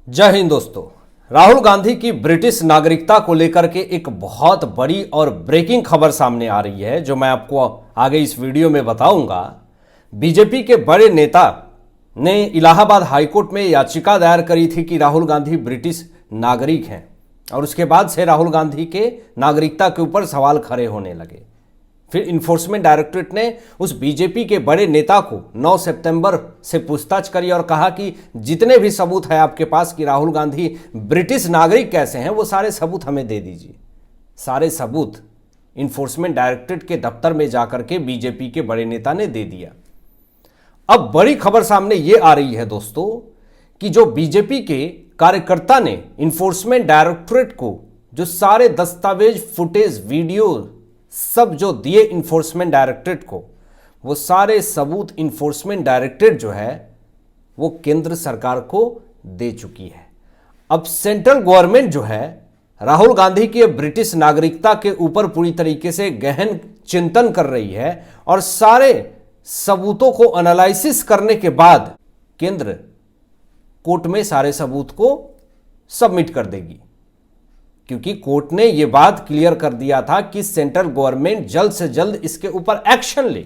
जय हिंद दोस्तों। राहुल गांधी की ब्रिटिश नागरिकता को लेकर के एक बहुत बड़ी और ब्रेकिंग खबर सामने आ रही है, जो मैं आपको आगे इस वीडियो में बताऊंगा। बीजेपी के बड़े नेता ने इलाहाबाद हाईकोर्ट में याचिका दायर करी थी कि राहुल गांधी ब्रिटिश नागरिक हैं, और उसके बाद से राहुल गांधी के नागरिकता के ऊपर सवाल खड़े होने लगे। फिर इन्फोर्समेंट डायरेक्टरेट ने उस बीजेपी के बड़े नेता को 9 सितंबर से पूछताछ करी और कहा कि जितने भी सबूत है आपके पास कि राहुल गांधी ब्रिटिश नागरिक कैसे हैं, वो सारे सबूत हमें दे दीजिए। सारे सबूत इन्फोर्समेंट डायरेक्टरेट के दफ्तर में जाकर के बीजेपी के बड़े नेता ने दे दिया। अब बड़ी खबर सामने ये आ रही है दोस्तों कि जो बीजेपी के कार्यकर्ता ने इन्फोर्समेंट डायरेक्टरेट को जो सारे दस्तावेज, फुटेज, वीडियो सब जो दिए इन्फोर्समेंट डायरेक्टरेट को, वो सारे सबूत इन्फोर्समेंट डायरेक्टरेट जो है वो केंद्र सरकार को दे चुकी है। अब सेंट्रल गवर्नमेंट जो है राहुल गांधी की ब्रिटिश नागरिकता के ऊपर पूरी तरीके से गहन चिंतन कर रही है और सारे सबूतों को एनालिसिस करने के बाद केंद्र कोर्ट में सारे सबूत को सबमिट कर देगी, क्योंकि कोर्ट ने यह बात क्लियर कर दिया था कि सेंट्रल गवर्नमेंट जल्द से जल्द इसके ऊपर एक्शन ले।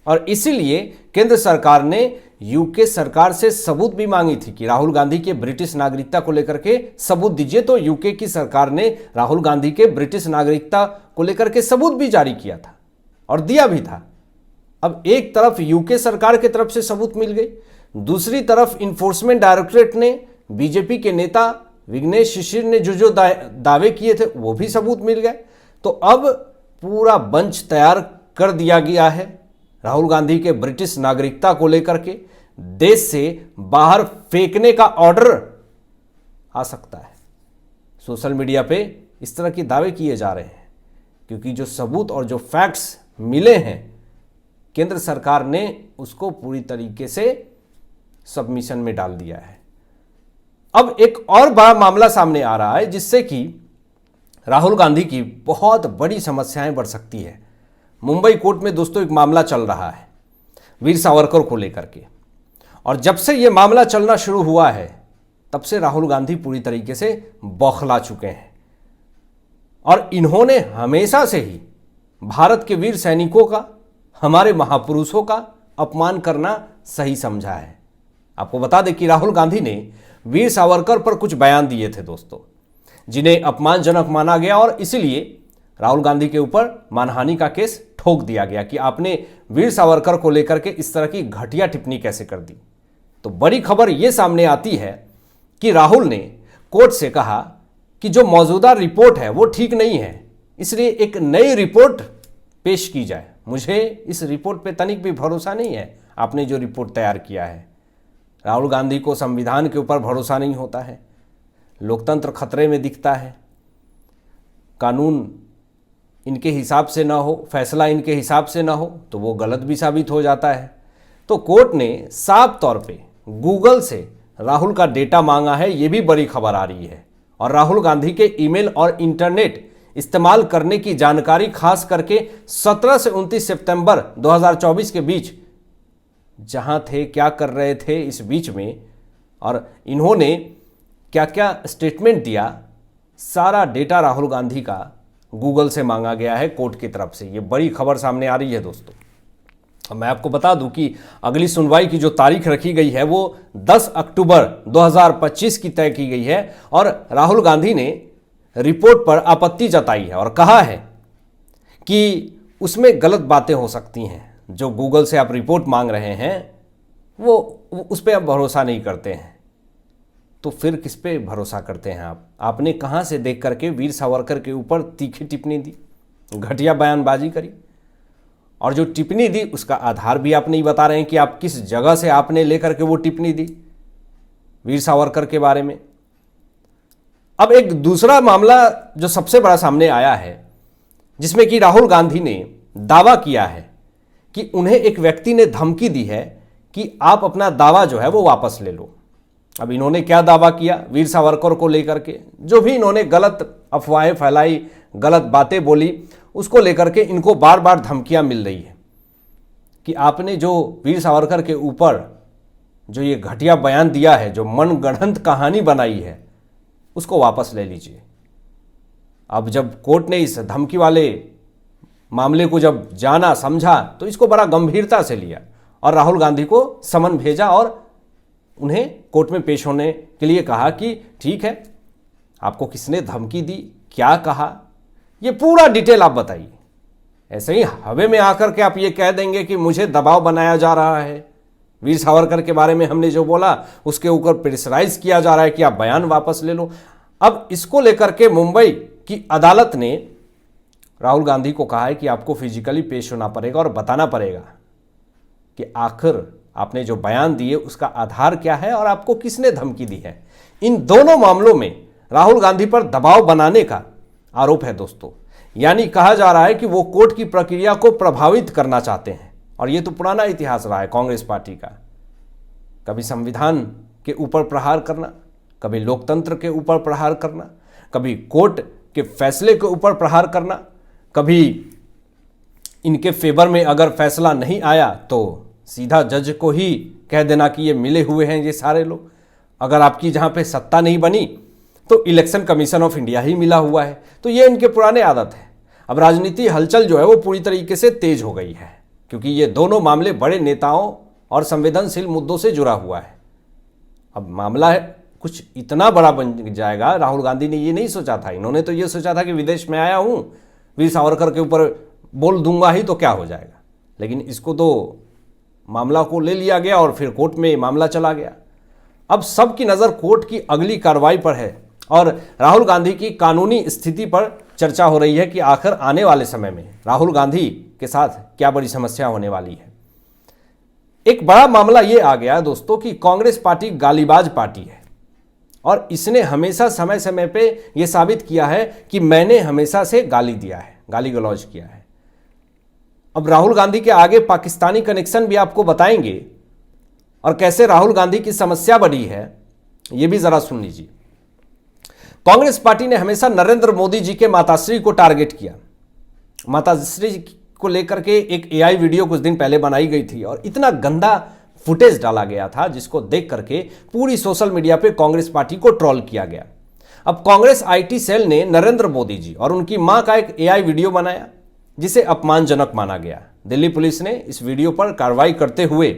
और इसीलिए केंद्र सरकार ने यूके सरकार से सबूत भी मांगी थी कि राहुल गांधी के ब्रिटिश नागरिकता को लेकर के सबूत दीजिए। तो यूके की सरकार ने राहुल गांधी के ब्रिटिश नागरिकता को लेकर के सबूत भी जारी किया था और दिया भी था। अब एक तरफ यूके सरकार की तरफ से सबूत मिल गई, दूसरी तरफ इन्फोर्समेंट डायरेक्टरेट ने बीजेपी के नेता विघ्नेश शिशिर ने जो दावे किए थे वो भी सबूत मिल गए। तो अब पूरा बंच तैयार कर दिया गया है राहुल गांधी के ब्रिटिश नागरिकता को लेकर के। देश से बाहर फेंकने का ऑर्डर आ सकता है। सोशल मीडिया पे इस तरह के दावे किए जा रहे हैं, क्योंकि जो सबूत और जो फैक्ट्स मिले हैं केंद्र सरकार ने उसको पूरी तरीके से सबमिशन में डाल दिया है। अब एक और बड़ा मामला सामने आ रहा है जिससे कि राहुल गांधी की बहुत बड़ी समस्याएं बढ़ सकती है। मुंबई कोर्ट में दोस्तों एक मामला चल रहा है वीर सावरकर को लेकर के, और जब से यह मामला चलना शुरू हुआ है तब से राहुल गांधी पूरी तरीके से बौखला चुके हैं। और इन्होंने हमेशा से ही भारत के वीर सैनिकों का, हमारे महापुरुषों का अपमान करना सही समझा है। आपको बता दें कि राहुल गांधी ने वीर सावरकर पर कुछ बयान दिए थे दोस्तों, जिन्हें अपमानजनक माना गया, और इसीलिए राहुल गांधी के ऊपर मानहानि का केस ठोक दिया गया कि आपने वीर सावरकर को लेकर के इस तरह की घटिया टिप्पणी कैसे कर दी। तो बड़ी खबर यह सामने आती है कि राहुल ने कोर्ट से कहा कि जो मौजूदा रिपोर्ट है वो ठीक नहीं है, इसलिए एक नई रिपोर्ट पेश की जाए। मुझे इस रिपोर्ट पे तनिक भी भरोसा नहीं है। आपने जो रिपोर्ट तैयार किया है, राहुल गांधी को संविधान के ऊपर भरोसा नहीं होता है, लोकतंत्र खतरे में दिखता है, कानून इनके हिसाब से ना हो, फैसला इनके हिसाब से ना हो तो वो गलत भी साबित हो जाता है। तो कोर्ट ने साफ तौर पे गूगल से राहुल का डेटा मांगा है, ये भी बड़ी खबर आ रही है। और राहुल गांधी के ईमेल और इंटरनेट इस्तेमाल करने की जानकारी खास करके 17 से 29 सितंबर 2024 के बीच जहां थे, क्या कर रहे थे इस बीच में, और इन्होंने क्या क्या स्टेटमेंट दिया, सारा डेटा राहुल गांधी का गूगल से मांगा गया है कोर्ट की तरफ से। ये बड़ी खबर सामने आ रही है दोस्तों। अब मैं आपको बता दूं कि अगली सुनवाई की जो तारीख रखी गई है वो 10 अक्टूबर 2025 की तय की गई है, और राहुल गांधी ने रिपोर्ट पर आपत्ति जताई है और कहा है कि उसमें गलत बातें हो सकती हैं। जो गूगल से आप रिपोर्ट मांग रहे हैं वो उस पर आप भरोसा नहीं करते हैं, तो फिर किस पे भरोसा करते हैं आप? आपने कहाँ से देख करके वीर सावरकर के ऊपर तीखी टिप्पणी दी, घटिया बयानबाजी करी, और जो टिप्पणी दी उसका आधार भी आप नहीं बता रहे हैं कि आप किस जगह से आपने लेकर के वो टिप्पणी दी वीर सावरकर के बारे में। अब एक दूसरा मामला जो सबसे बड़ा सामने आया है, जिसमें कि राहुल गांधी ने दावा किया है कि उन्हें एक व्यक्ति ने धमकी दी है कि आप अपना दावा जो है वो वापस ले लो। अब इन्होंने क्या दावा किया वीर सावरकर को लेकर के, जो भी इन्होंने गलत अफवाहें फैलाई, गलत बातें बोली, उसको लेकर के इनको बार बार धमकियां मिल रही है कि आपने जो वीर सावरकर के ऊपर जो ये घटिया बयान दिया है, जो मनगढ़ंत कहानी बनाई है, उसको वापस ले लीजिए। अब जब कोर्ट ने इस धमकी वाले मामले को जब जाना समझा तो इसको बड़ा गंभीरता से लिया और राहुल गांधी को समन भेजा और उन्हें कोर्ट में पेश होने के लिए कहा कि ठीक है, आपको किसने धमकी दी, क्या कहा, ये पूरा डिटेल आप बताइए। ऐसे ही हवे में आकर के आप ये कह देंगे कि मुझे दबाव बनाया जा रहा है, वीर सावरकर के बारे में हमने जो बोला उसके ऊपर प्रेशराइज किया जा रहा है कि आप बयान वापस ले लो। अब इसको लेकर के मुंबई की अदालत ने राहुल गांधी को कहा है कि आपको फिजिकली पेश होना पड़ेगा और बताना पड़ेगा कि आखिर आपने जो बयान दिए उसका आधार क्या है और आपको किसने धमकी दी है। इन दोनों मामलों में राहुल गांधी पर दबाव बनाने का आरोप है दोस्तों। यानी कहा जा रहा है कि वो कोर्ट की प्रक्रिया को प्रभावित करना चाहते हैं और ये तो पुराना इतिहास रहा है कांग्रेस पार्टी का। कभी संविधान के ऊपर प्रहार करना, कभी लोकतंत्र के ऊपर प्रहार करना, कभी कोर्ट के फैसले के ऊपर प्रहार करना, कभी इनके फेवर में अगर फैसला नहीं आया तो सीधा जज को ही कह देना कि ये मिले हुए हैं ये सारे लोग। अगर आपकी जहाँ पे सत्ता नहीं बनी तो इलेक्शन कमीशन ऑफ इंडिया ही मिला हुआ है। तो ये इनके पुराने आदत है। अब राजनीति हलचल जो है वो पूरी तरीके से तेज हो गई है क्योंकि ये दोनों मामले बड़े नेताओं और संवेदनशील मुद्दों से जुड़ा हुआ है। अब मामला है कुछ इतना बड़ा बन जाएगा, राहुल गांधी ने ये नहीं सोचा था। इन्होंने तो ये सोचा था कि विदेश में आया हूँ, वीर सावरकर के ऊपर बोल दूंगा ही तो क्या हो जाएगा। लेकिन इसको तो मामला को ले लिया गया और फिर कोर्ट में मामला चला गया। अब सबकी नज़र कोर्ट की अगली कार्रवाई पर है और राहुल गांधी की कानूनी स्थिति पर चर्चा हो रही है कि आखिर आने वाले समय में राहुल गांधी के साथ क्या बड़ी समस्या होने वाली है। एक बड़ा मामला ये आ गया दोस्तों कि कांग्रेस पार्टी गालीबाज पार्टी है और इसने हमेशा समय समय पे ये साबित किया है कि मैंने हमेशा से गाली दिया है, गाली गलौज किया है। अब राहुल गांधी के आगे पाकिस्तानी कनेक्शन भी आपको बताएंगे और कैसे राहुल गांधी की समस्या बढ़ी है ये भी जरा सुन लीजिए। कांग्रेस पार्टी ने हमेशा नरेंद्र मोदी जी के माताश्री को टारगेट किया। माताश्री को लेकर के एक एआई वीडियो कुछ दिन पहले बनाई गई थी और इतना गंदा फुटेज डाला गया था जिसको देख करके पूरी सोशल मीडिया पे कांग्रेस पार्टी को ट्रोल किया गया। अब कांग्रेस आईटी सेल ने नरेंद्र मोदी जी और उनकी मां का एक एआई वीडियो बनाया जिसे अपमानजनक माना गया। दिल्ली पुलिस ने इस वीडियो पर कार्रवाई करते हुए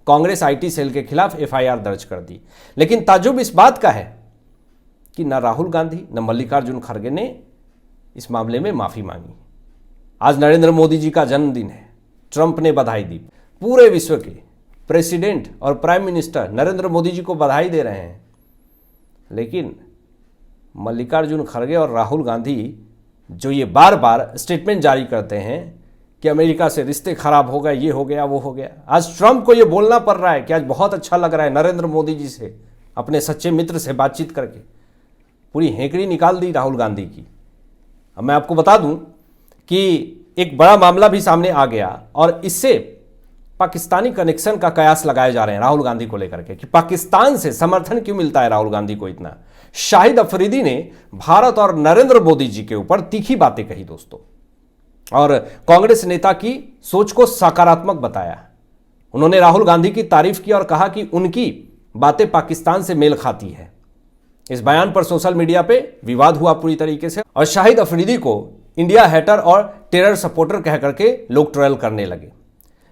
कांग्रेस आईटी सेल के खिलाफ एफआईआर दर्ज कर दी। लेकिन ताज्जुब इस बात का है कि न राहुल गांधी न मल्लिकार्जुन खड़गे ने इस मामले में माफी मांगी। आज नरेंद्र मोदी जी का जन्मदिन है, ट्रंप ने बधाई दी, पूरे विश्व के प्रेसिडेंट और प्राइम मिनिस्टर नरेंद्र मोदी जी को बधाई दे रहे हैं। लेकिन मल्लिकार्जुन खड़गे और राहुल गांधी जो ये बार बार स्टेटमेंट जारी करते हैं कि अमेरिका से रिश्ते खराब हो गए, ये हो गया वो हो गया। आज ट्रंप को ये बोलना पड़ रहा है कि आज बहुत अच्छा लग रहा है नरेंद्र मोदी जी से अपने सच्चे मित्र से बातचीत करके। पूरी हेकड़ी निकाल दी राहुल गांधी की। अब मैं आपको बता दूं कि एक बड़ा मामला भी सामने आ गया और इससे पाकिस्तानी कनेक्शन का कयास लगाए जा रहे हैं राहुल गांधी को लेकर के कि पाकिस्तान से समर्थन क्यों मिलता है राहुल गांधी को इतना। शाहिद अफरीदी ने भारत और नरेंद्र मोदी जी के ऊपर तीखी बातें कही दोस्तों और कांग्रेस नेता की सोच को सकारात्मक बताया। उन्होंने राहुल गांधी की तारीफ की और कहा कि उनकी बातें पाकिस्तान से मेल खाती है। इस बयान पर सोशल मीडिया पे विवाद हुआ पूरी तरीके से और शाहिद अफरीदी को इंडिया हेटर और टेरर सपोर्टर कह करके लोग ट्रोल करने लगे।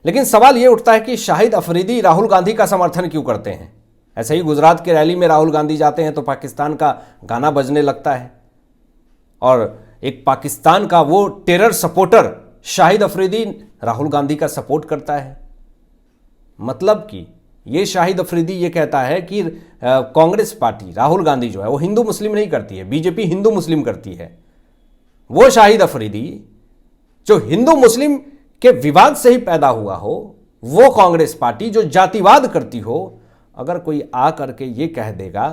लेकिन सवाल यह उठता है कि शाहिद अफरीदी राहुल गांधी का समर्थन क्यों करते हैं। ऐसे ही गुजरात के रैली में राहुल गांधी जाते हैं तो पाकिस्तान का गाना बजने लगता है और एक पाकिस्तान का वो टेरर सपोर्टर शाहिद अफरीदी राहुल गांधी का सपोर्ट करता है। मतलब कि ये शाहिद अफरीदी ये कहता है कि कांग्रेस पार्टी राहुल गांधी जो है वो हिंदू मुस्लिम नहीं करती है, बीजेपी हिंदू मुस्लिम करती है। वो शाहिद अफरीदी जो हिंदू मुस्लिम के विवाद से ही पैदा हुआ हो, वो कांग्रेस पार्टी जो जातिवाद करती हो, अगर कोई आ करके ये कह देगा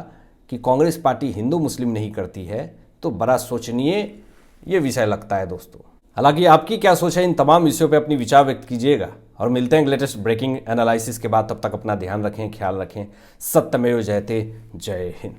कि कांग्रेस पार्टी हिंदू मुस्लिम नहीं करती है तो बड़ा सोचनीय ये विषय लगता है दोस्तों। हालांकि आपकी क्या सोच है इन तमाम विषयों पे अपनी विचार व्यक्त कीजिएगा और मिलते हैं लेटेस्ट ब्रेकिंग एनालिसिस के बाद। तब तक अपना ध्यान रखें, ख्याल रखें। सत्यमेव जयते। जय हिंद।